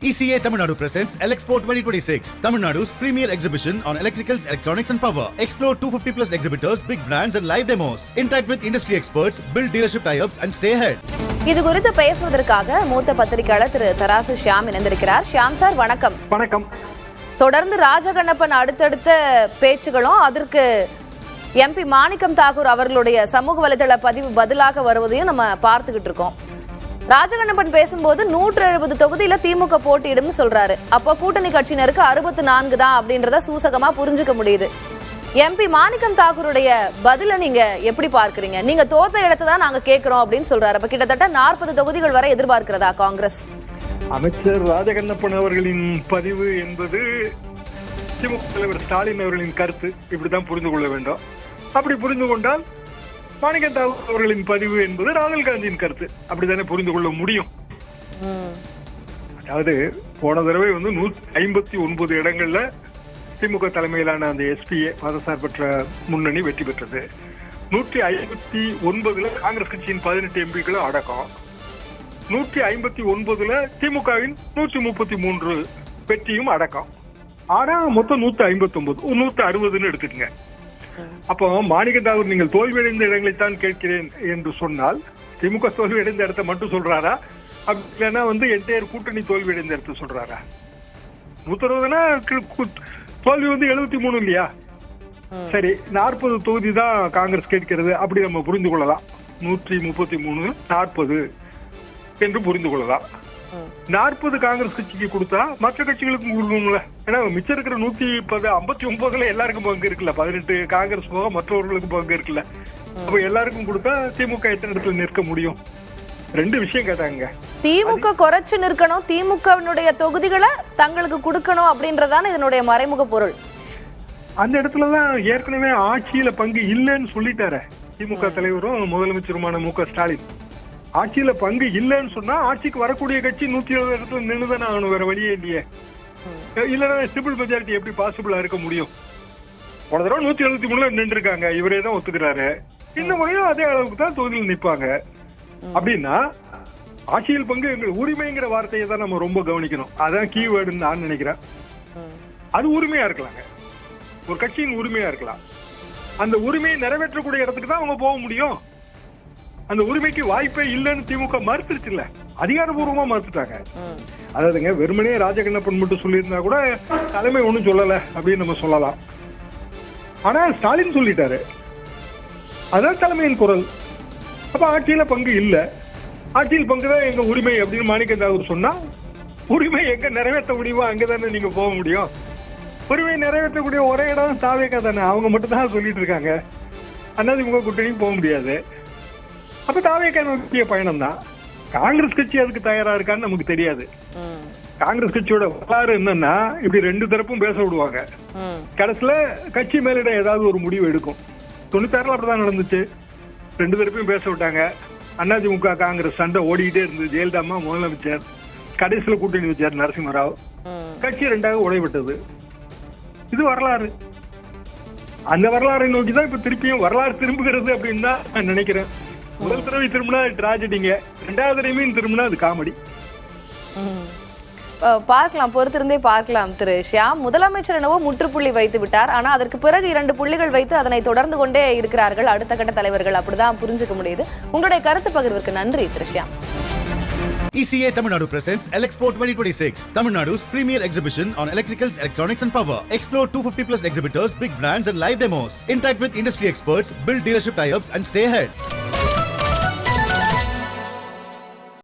ECA Tamil Nadu presents Elexpo 2026, Tamil Nadu's premier exhibition on electricals, electronics and power. Explore 250 plus exhibitors, big brands and live demos. Interact with industry experts, build dealership tie-ups and stay ahead. இது குறித்து பேசுவதற்காக மூத்த பத்திரிகையாளர் திரு தராசு ஷியாம் இணைந்திருக்கிறார். Shyam sir வணக்கம். வணக்கம். தொடர்ந்து ராஜகண்ணப்பன் அடுத்தடுத்த பேச்சுகளும் அதற்கு எம்பி மாணிக்கம் தாக்கூர் அவர்களுடைய சமூக வலைதள பதிவு பதிலாக வருவதையும் நம்ம பார்த்துக்கிட்டு இருக்கோம். ராஜகண்ணப்பன் பேசும்போது 170 தொகுதியில திமுக போட்டியிடும் சொல்றாரு. அப்போ கூட்டணி கட்சியினருக்கு 64 தான் அப்படின்றத சூசகமா புரிஞ்சுக்க முடியுது. எம்பி மாணிக்கம் தாக்கூருடைய பதில நீங்க எப்படி பார்க்கறீங்க? நீங்க தோத்த இடத்தை தான் நாங்க கேட்கிறோம் அப்படின்னு சொல்றாரு. அப்ப கிட்டத்தட்ட 40 தொகுதிகள் வரை எதிர்பார்க்கிறதா காங்கிரஸ்? அமைச்சர் ராஜகண்ணப்பன் அவர்களின் பதிவு என்பது திமுக தலைவர் ஸ்டாலின் அவர்களின் கருத்து, இப்படிதான் புரிந்து கொள்ள வேண்டும். அப்படி புரிந்து கொண்டால் மாணிக்கம் தாக்கூர் அவர்களின் பதிவு என்பது ராகுல் காந்தியின் கருத்து, அப்படித்தானே புரிந்து கொள்ள முடியும். அதாவது போன தடவை 159 இடங்கள்ல திமுக தலைமையிலான அந்த எஸ்பிஏ மதசார்பற்ற முன்னணி வெற்றி பெற்றது. 159 காங்கிரஸ் கட்சியின் 18 எம்பிக்களும் அடக்கம். 159 திமுகவின் 133 வெற்றியும் அடக்கம். ஆனா மொத்தம் 159, 160 எடுத்துக்கங்க. அப்போ மாணிக்கம் தாக்கூர் நீங்கள் தோல்வியடைந்த இடங்களைத்தான் கேட்கிறேன் என்று சொன்னால் திமுக தோல்வியடைந்த இடத்தை மட்டும் சொல்றாரா, அப்படி இல்லைன்னா என்டையர் கூட்டணி தோல்வியடைந்த இடத்த சொல்றாரா? 160னா தோல்வி 73 இல்லையா? சரி, 40 தொகுதி தான் காங்கிரஸ் கேட்கிறது, அப்படி நம்ம புரிந்து கொள்ளலாம். 133 40 என்று புரிந்து கொள்ளலாம். 40 காங்கிரஸ் கட்சிக்கு கொடுத்தா மற்ற கட்சிகளுக்கும் கொடுக்கணும்ல. ஏன்னா மிச்சம் இருக்கிற 159 எல்லாருக்கும் பங்கு இருக்குல்ல, 18 காங்கிரஸ் போக மற்றவர்களுக்கும் பங்கு இருக்குல்ல. அப்ப எல்லாருக்கும் கொடுத்தா திமுக எத்தனை இடத்துல நிற்க முடியும்? 2 விஷயம் கேட்டாங்க. திமுக குறைச்சு நிற்கணும், திமுகவினுடைய தொகுதிகளை தங்களுக்கு கொடுக்கணும் அப்படின்றதான இதனுடைய மறைமுக பொருள். அந்த இடத்துலதான் ஏற்கனவே ஆட்சியில பங்கு இல்லைன்னு சொல்லிட்டாரு திமுக தலைவரும் முதலமைச்சருமான மு.க. ஸ்டாலின். ஆட்சியில பங்கு இல்லைன்னு சொன்னா ஆட்சிக்கு வரக்கூடிய கட்சி 170 இடத்துல நின்றுதானே ஆகணும், வேற வழியே இல்லையே. இல்லைன்னா சிம்பிள் மெஜாரிட்டி எப்படி பாசிபிளா இருக்க முடியும்? போன தடவை 173 நின்று இருக்காங்க, இவரே தான் ஒத்துக்கிறாரு. இந்த முறையும் அதே அளவுக்கு தான் தொகுதியில் நிற்பாங்க. அப்படின்னா ஆட்சியில் பங்கு எங்கள் உரிமைங்கிற வார்த்தையை தான் நம்ம ரொம்ப கவனிக்கணும். அதான் கீவேர்டுன்னு நான் நினைக்கிறேன். அது உரிமையா இருக்கலாங்க, ஒரு கட்சியின் உரிமையா இருக்கலாம். அந்த உரிமையை நிறைவேற்றக்கூடிய இடத்துக்கு தான் அவங்க போக முடியும். அந்த உரிமைக்கு வாய்ப்பே இல்லைன்னு திமுக மறுத்துருச்சு இல்ல, அதிகாரபூர்வமா மறுத்துட்டாங்க. அதாவதுங்க, வெறுமனே ராஜகண்ணப்பன் மட்டும் சொல்லியிருந்தா கூட தலைமை ஒண்ணும் சொல்லல அப்படின்னு நம்ம சொல்லலாம். ஆனா ஸ்டாலின் சொல்லிட்டாரு, அதான் தலைமையின் குரல். அப்ப ஆட்சியில பங்கு இல்ல, ஆட்சியில் பங்குதான் எங்க உரிமை அப்படின்னு மாணிக்கம் தாக்கூர் சொன்னா, உரிமை எங்க நிறைவேற்ற முடியுமோ அங்கதானே நீங்க போக முடியும். உரிமை நிறைவேற்றக்கூடிய ஒரே இடம் தாவேக்கா தானே, அவங்க மட்டும் தான் சொல்லிட்டு இருக்காங்க. அதிமுக கூட்டணியும் போக முடியாது. அப்ப தாவேக்கா நோக்கிய பயணம் தான். காங்கிரஸ் கட்சி அதுக்கு தயாரா இருக்கான்னு நமக்கு தெரியாது. காங்கிரஸ் கட்சியோட வரலாறு என்னன்னா, இப்படி 2 தரப்பும் பேச விடுவாங்க, கடைசியில கட்சி மேலிட ஏதாவது ஒரு முடிவு எடுக்கும். 96 அப்படிதான் நடந்துச்சு. 2 தரப்பையும் பேச விட்டாங்க. அதிமுக காங்கிரஸ் சண்டை ஓடிக்கிட்டே இருந்தது. ஜெயலலிதா அம்மா முதலமைச்சர், கடைசியில கூட்டணி வச்சார் நரசிம்மராவ், கட்சி 2ஆக உடைபட்டது. இது வரலாறு. அந்த வரலாறை நோக்கிதான் இப்ப திருப்பியும் வரலாறு திரும்புகிறது அப்படின்னு தான் நான் நினைக்கிறேன். முதல் தடவை திரும்பினா டிராஜடிங்க, 2வது தடவையும் திரும்பினா அது காமெடி. பார்க்கலாம், பொறுத்திருந்தே பார்க்கலாம். திரு ஷியாம், முதலமைச்சர் என்னவோ முற்றுப்புள்ளி வைத்து விட்டார். ஆனா அதற்கு பிறகு 2 புள்ளிகள் வைத்து அதனை தொடர்ந்து கொண்டே இருக்கிறார்கள் அடுத்த கட்ட தலைவர்கள், அப்படிதான் புரிஞ்சுக்க முடியுது. உங்களுடைய கருத்து பகிர்வுக்கு நன்றி திரு Shyam. ECA Tamil Nadu presents Elexpo 2026, Tamil Nadu's premier exhibition on electricals, electronics and power. Explore 250 plus exhibitors, big brands and live demos. Interact with industry experts, build dealership tie-ups and stay ahead.